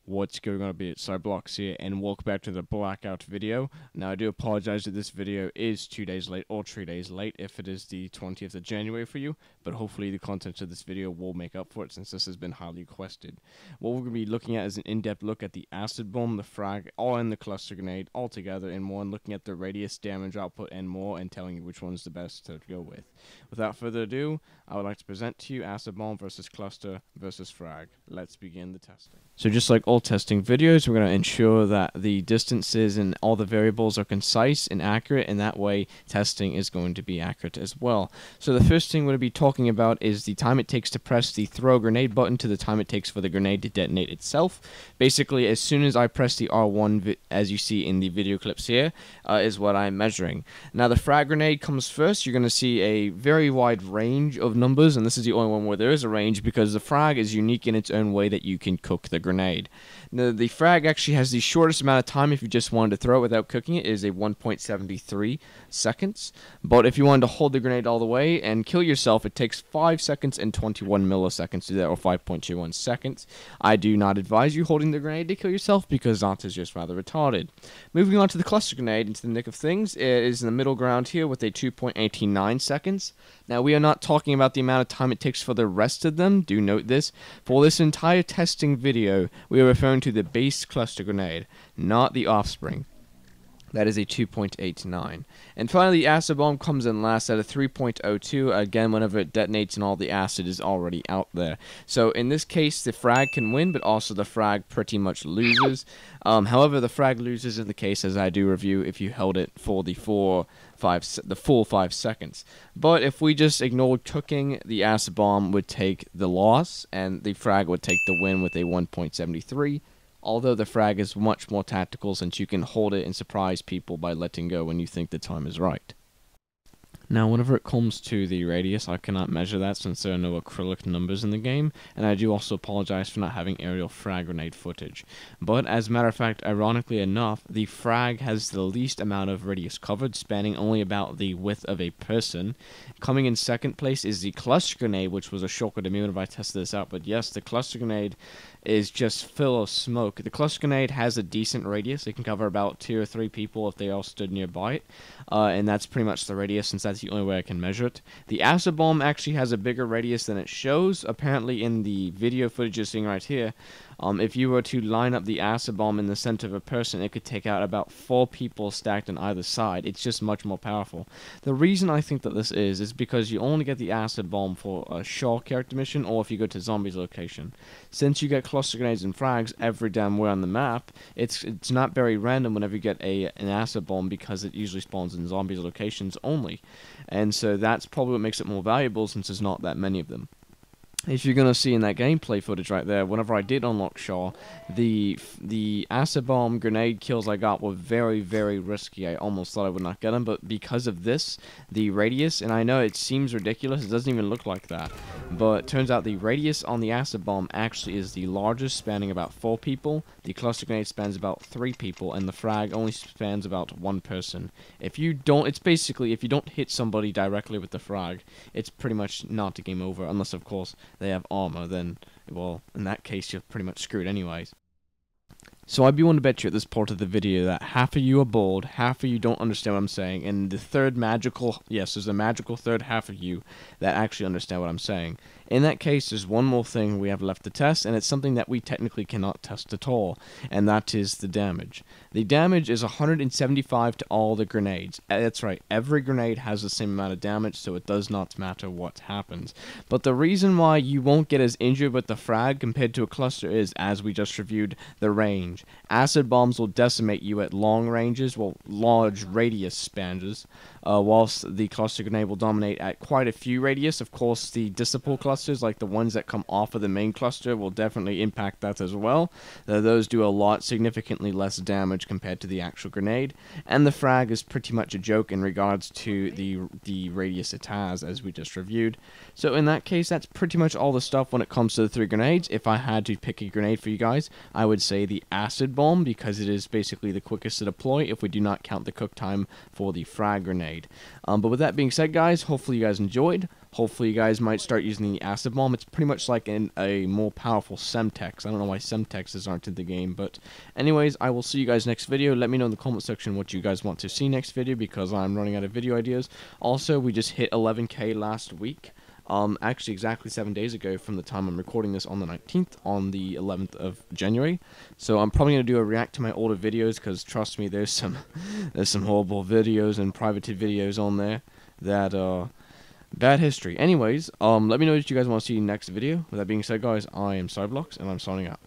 What's going on, be Cyblocks here, and welcome back to the Blackout video. Now, I do apologize that this video is 2 days late, or 3 days late, if it is the 20th of January for you, but hopefully the content of this video will make up for it, since this has been highly requested. What we're going to be looking at is an in-depth look at the acid bomb, the frag, all in the cluster grenade, all together in one, looking at the radius, damage output, and more, and telling you which one's the best to go with. Without further ado, I would like to present to you acid bomb versus cluster versus frag. Let's begin the testing. So just like all testing videos, we're going to ensure that the distances and all the variables are concise and accurate, and that way testing is going to be accurate as well. So the first thing we're going to be talking about is the time it takes to press the throw grenade button to the time it takes for the grenade to detonate itself. Basically, as soon as I press the R1, as you see in the video clips here, is what I'm measuring. Now the frag grenade comes first. You're going to see a very wide range of numbers, and this is the only one where there is a range, because the frag is unique in its own way that you can cook the grenade. Now, the frag actually has the shortest amount of time if you just wanted to throw it without cooking it, is a 1.73 seconds. But if you wanted to hold the grenade all the way and kill yourself, it takes 5 seconds and 21 milliseconds to do that, or 5.21 seconds. I do not advise you holding the grenade to kill yourself, because that is just rather retarded. Moving on to the cluster grenade, into the nick of things, it is in the middle ground here with a 2.89 seconds. Now, we are not talking about the amount of time it takes for the rest of them. Do note this. For this entire testing video, we are referring to the base cluster grenade, not the offspring. That is a 2.89. And finally, the acid bomb comes in last at a 3.02, again, whenever it detonates and all the acid is already out there. So in this case, the frag can win, but also the frag pretty much loses. However, the frag loses in the case, as I do review, if you held it for the full 5 seconds. But if we just ignored cooking, the acid bomb would take the loss, and the frag would take the win with a 1.73. Although the frag is much more tactical, since you can hold it and surprise people by letting go when you think the time is right. Now, whenever it comes to the radius, I cannot measure that since there are no acrylic numbers in the game, and I do also apologize for not having aerial frag grenade footage. But, as a matter of fact, ironically enough, the frag has the least amount of radius covered, spanning only about the width of a person. Coming in second place is the cluster grenade, which was a shocker to me whenever I tested this out, but yes, the cluster grenade is just full of smoke. The cluster grenade has a decent radius. It can cover about 2 or 3 people if they all stood nearby it, and that's pretty much the radius, since that's the only way I can measure it. The acid bomb actually has a bigger radius than it shows, apparently in the video footage you're seeing right here. If you were to line up the acid bomb in the center of a person, it could take out about 4 people stacked on either side. It's just much more powerful. The reason I think that this is because you only get the acid bomb for a Shaw character mission, or if you go to Zombies location. Since you get cluster grenades and frags every damn where on the map, it's not very random whenever you get an acid bomb, because it usually spawns in Zombies locations only. And so that's probably what makes it more valuable, since there's not that many of them. If you're going to see in that gameplay footage right there, whenever I did unlock Shaw, the acid bomb grenade kills I got were very, very risky. I almost thought I would not get them, but because of this, the radius, and I know it seems ridiculous, it doesn't even look like that, but it turns out the radius on the acid bomb actually is the largest, spanning about 4 people. The cluster grenade spans about 3 people, and the frag only spans about 1 person. If you don't, it's basically, if you don't hit somebody directly with the frag, it's pretty much not a game over, unless, of course, they have armor. Then, well, in that case, you're pretty much screwed anyways. So I'd be willing to bet you at this part of the video that half of you are bored, half of you don't understand what I'm saying, and the third magical, yes, there's a magical third half of you that actually understand what I'm saying. In that case, there's one more thing we have left to test, and it's something that we technically cannot test at all, and that is the damage. The damage is 175 to all the grenades. That's right, every grenade has the same amount of damage, so it does not matter what happens. But the reason why you won't get as injured with the frag compared to a cluster is, as we just reviewed, the range. Acid bombs will decimate you at long ranges, well, large radius spans, whilst the cluster grenade will dominate at quite a few radius. Of course, the dissipate clusters, like the ones that come off of the main cluster, will definitely impact that as well. Those do a lot, significantly less damage compared to the actual grenade, and the frag is pretty much a joke in regards to the radius it has, as we just reviewed. So in that case, that's pretty much all the stuff when it comes to the 3 grenades. If I had to pick a grenade for you guys, I would say the acid acid bomb because it is basically the quickest to deploy if we do not count the cook time for the frag grenade. But with that being said, guys, hopefully you guys enjoyed. Hopefully you guys might start using the acid bomb. It's pretty much like a more powerful Semtex. I don't know why Semtexes aren't in the game, but anyways, I will see you guys next video. Let me know in the comment section what you guys want to see next video because I'm running out of video ideas. Also, we just hit 11K last week. Actually exactly 7 days ago from the time I'm recording this on the 19th, on the 11th of January. So I'm probably going to do a react to my older videos because trust me, there's some horrible videos and privated videos on there that bad history. Anyways, let me know what you guys want to see next video. With that being said, guys, I am Cyblox and I'm signing out.